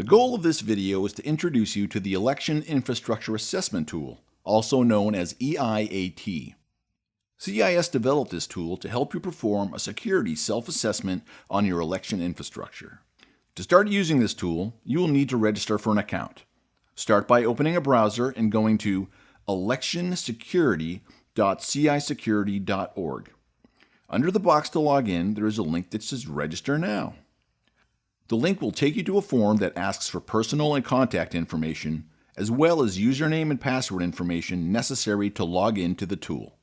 The goal of this video is to introduce you to the Election Infrastructure Assessment Tool, also known as EIAT. CIS developed this tool to help you perform a security self-assessment on your election infrastructure. To start using this tool, you will need to register for an account. Start by opening a browser and going to electionsecurity.cisecurity.org. Under the box to log in, there is a link that says Register Now. The link will take you to a form that asks for personal and contact information, as well as username and password information necessary to log in to the tool.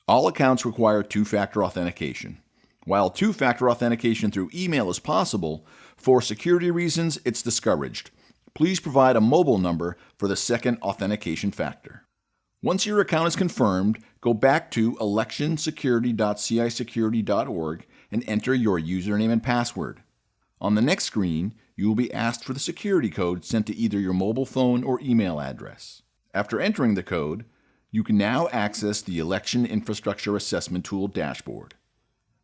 All accounts require two-factor authentication. While two-factor authentication through email is possible, for security reasons it's discouraged. Please provide a mobile number for the second authentication factor. Once your account is confirmed, go back to electionsecurity.cisecurity.org and enter your username and password. On the next screen, you will be asked for the security code sent to either your mobile phone or email address. After entering the code, you can now access the Election Infrastructure Assessment Tool dashboard.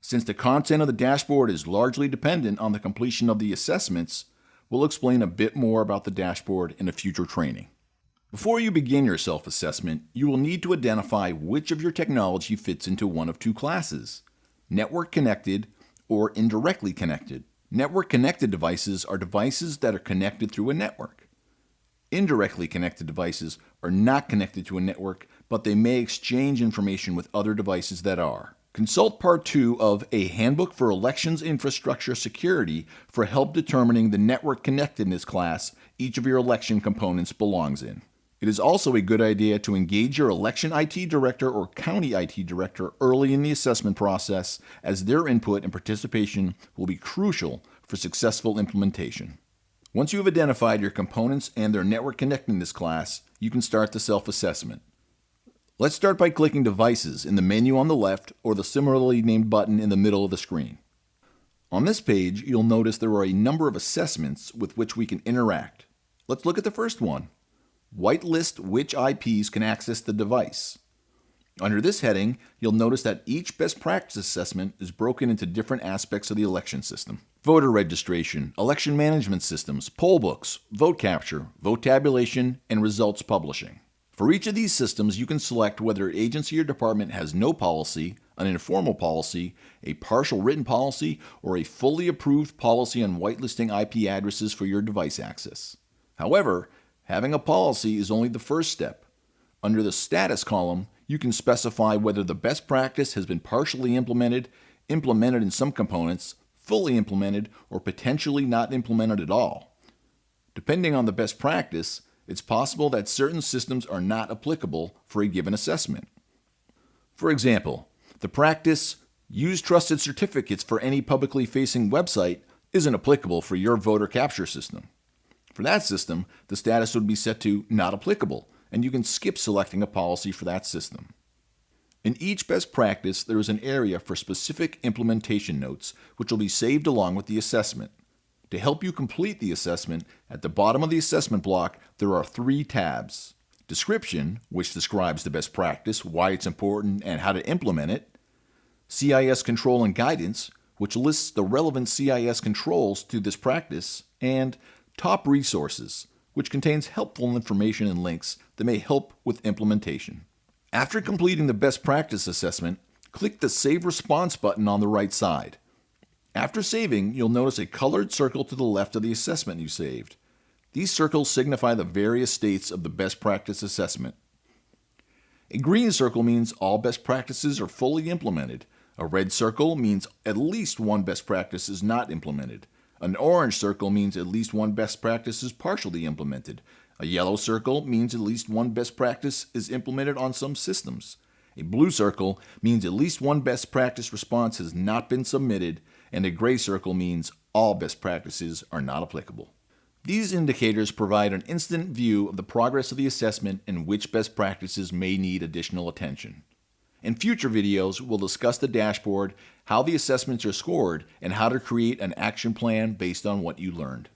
Since the content of the dashboard is largely dependent on the completion of the assessments, we'll explain a bit more about the dashboard in a future training. Before you begin your self-assessment, you will need to identify which of your technology fits into one of two classes: network connected or indirectly connected. Network connected devices are devices that are connected through a network. Indirectly connected devices are not connected to a network, but they may exchange information with other devices that are. Consult Part 2 of A Handbook for Elections Infrastructure Security for help determining the network connectedness class each of your election components belongs in. It is also a good idea to engage your election IT director or county IT director early in the assessment process, as their input and participation will be crucial for successful implementation. Once you have identified your components and their network connectedness class, you can start the self-assessment. Let's start by clicking Devices in the menu on the left or the similarly named button in the middle of the screen. On this page, you'll notice there are a number of assessments with which we can interact. Let's look at the first one. Whitelist which IPs can access the device. Under this heading, you'll notice that each best practice assessment is broken into different aspects of the election system: voter registration, election management systems, poll books, vote capture, vote tabulation, and results publishing. For each of these systems, you can select whether an agency or department has no policy, an informal policy, a partial written policy, or a fully approved policy on whitelisting IP addresses for your device access. However, having a policy is only the first step. Under the Status column, you can specify whether the best practice has been partially implemented, implemented in some components, fully implemented, or potentially not implemented at all. Depending on the best practice, it's possible that certain systems are not applicable for a given assessment. For example, the practice, use trusted certificates for any publicly facing website, isn't applicable for your voter capture system. For that system, the status would be set to Not Applicable, and you can skip selecting a policy for that system. In each best practice, there is an area for specific implementation notes, which will be saved along with the assessment. To help you complete the assessment, at the bottom of the assessment block, there are 3 tabs: Description, which describes the best practice, why it's important, and how to implement it; CIS Control and Guidance, which lists the relevant CIS controls to this practice; and Top Resources, which contains helpful information and links that may help with implementation. After completing the best practice assessment, click the Save Response button on the right side. After saving, you'll notice a colored circle to the left of the assessment you saved. These circles signify the various states of the best practice assessment. A green circle means all best practices are fully implemented. A red circle means at least one best practice is not implemented. An orange circle means at least one best practice is partially implemented. A yellow circle means at least one best practice is implemented on some systems. A blue circle means at least one best practice response has not been submitted, and a gray circle means all best practices are not applicable. These indicators provide an instant view of the progress of the assessment and which best practices may need additional attention. In future videos, we'll discuss the dashboard, how the assessments are scored, and how to create an action plan based on what you learned.